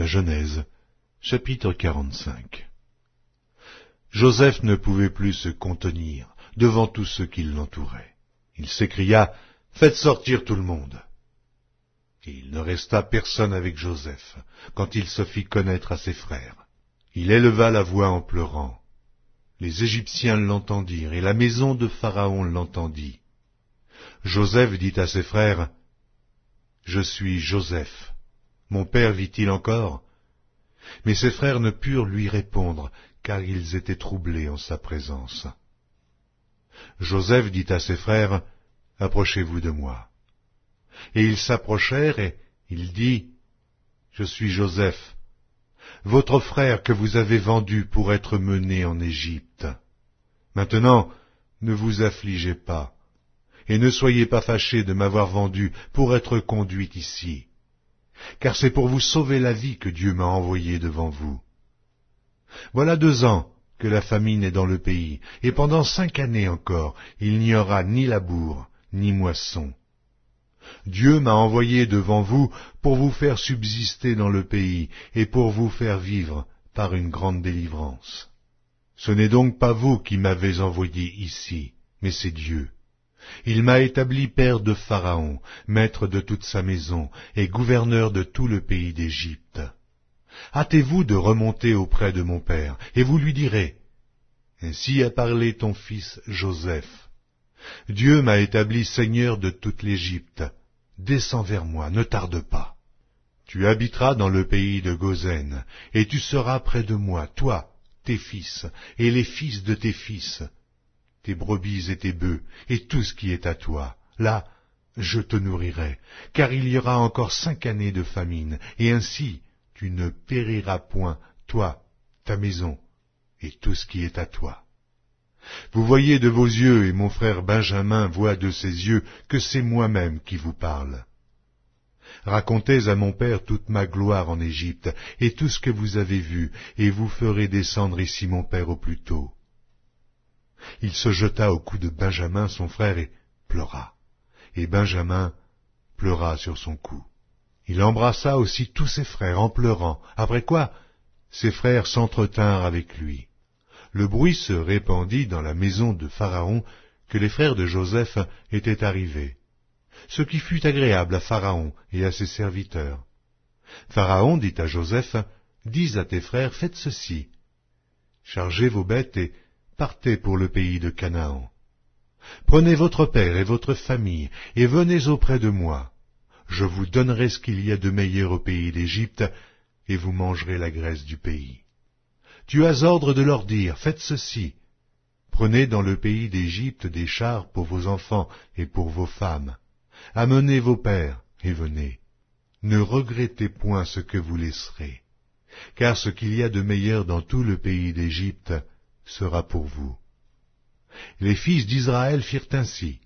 la Genèse, chapitre 45. Joseph ne pouvait plus se contenir devant tous ceux qui l'entouraient. Il s'écria, « Faites sortir tout le monde !» Et il ne resta personne avec Joseph, quand il se fit connaître à ses frères. Il éleva la voix en pleurant. Les Égyptiens l'entendirent, et la maison de Pharaon l'entendit. Joseph dit à ses frères, « Je suis Joseph. Mon père vit-il encore ?» Mais ses frères ne purent lui répondre, car ils étaient troublés en sa présence. Joseph dit à ses frères, « Approchez-vous de moi. » Et ils s'approchèrent, et il dit, « Je suis Joseph, votre frère que vous avez vendu pour être mené en Égypte. Maintenant, ne vous affligez pas, et ne soyez pas fâchés de m'avoir vendu pour être conduit ici, car c'est pour vous sauver la vie que Dieu m'a envoyé devant vous. Voilà 2 ans que la famine est dans le pays, et pendant 5 années encore, il n'y aura ni labour, ni moisson. Dieu m'a envoyé devant vous pour vous faire subsister dans le pays et pour vous faire vivre par une grande délivrance. Ce n'est donc pas vous qui m'avez envoyé ici, mais c'est Dieu. Il m'a établi père de Pharaon, maître de toute sa maison et gouverneur de tout le pays d'Égypte. Hâtez-vous de remonter auprès de mon père, et vous lui direz, « Ainsi a parlé ton fils Joseph. Dieu m'a établi seigneur de toute l'Égypte. Descends vers moi, ne tarde pas. Tu habiteras dans le pays de Goshen, et tu seras près de moi, toi, tes fils, et les fils de tes fils, tes brebis et tes bœufs, et tout ce qui est à toi. Là, je te nourrirai, car il y aura encore 5 années de famine, et ainsi tu ne périras point, toi, ta maison, et tout ce qui est à toi. Vous voyez de vos yeux, et mon frère Benjamin voit de ses yeux, que c'est moi-même qui vous parle. Racontez à mon père toute ma gloire en Égypte, et tout ce que vous avez vu, et vous ferez descendre ici mon père au plus tôt. » Il se jeta au cou de Benjamin, son frère, et pleura. Et Benjamin pleura sur son cou. Il embrassa aussi tous ses frères en pleurant, après quoi ses frères s'entretinrent avec lui. Le bruit se répandit dans la maison de Pharaon que les frères de Joseph étaient arrivés, ce qui fut agréable à Pharaon et à ses serviteurs. Pharaon dit à Joseph, « Dis à tes frères, faites ceci. Chargez vos bêtes et partez pour le pays de Canaan. Prenez votre père et votre famille et venez auprès de moi. Je vous donnerai ce qu'il y a de meilleur au pays d'Égypte, et vous mangerez la graisse du pays. Tu as ordre de leur dire, faites ceci. Prenez dans le pays d'Égypte des chars pour vos enfants et pour vos femmes. Amenez vos pères et venez. Ne regrettez point ce que vous laisserez, car ce qu'il y a de meilleur dans tout le pays d'Égypte sera pour vous. » Les fils d'Israël firent ainsi.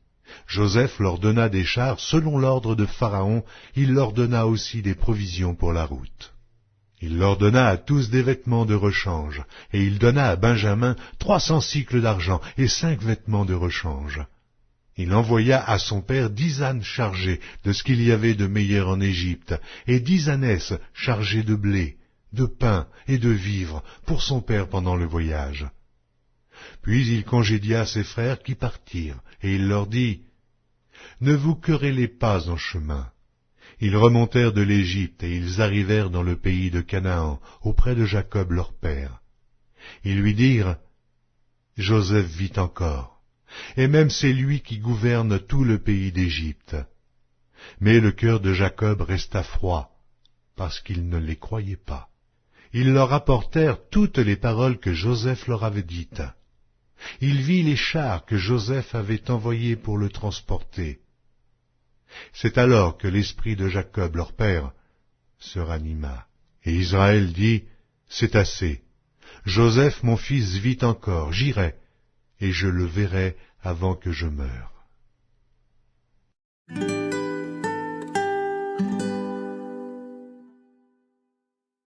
Joseph leur donna des chars selon l'ordre de Pharaon, il leur donna aussi des provisions pour la route. Il leur donna à tous des vêtements de rechange, et il donna à Benjamin 300 sicles d'argent et 5 vêtements de rechange. Il envoya à son père 10 ânes chargés de ce qu'il y avait de meilleur en Égypte, et 10 ânesses chargées de blé, de pain et de vivres pour son père pendant le voyage. Puis il congédia ses frères qui partirent, et il leur dit, « Ne vous querellez pas en chemin. » Ils remontèrent de l'Égypte, et ils arrivèrent dans le pays de Canaan, auprès de Jacob leur père. Ils lui dirent, « Joseph vit encore, et même c'est lui qui gouverne tout le pays d'Égypte. » Mais le cœur de Jacob resta froid, parce qu'il ne les croyait pas. Ils leur apportèrent toutes les paroles que Joseph leur avait dites. Il vit les chars que Joseph avait envoyés pour le transporter. C'est alors que l'esprit de Jacob, leur père, se ranima. Et Israël dit, « C'est assez. Joseph, mon fils, vit encore. J'irai, et je le verrai avant que je meure. »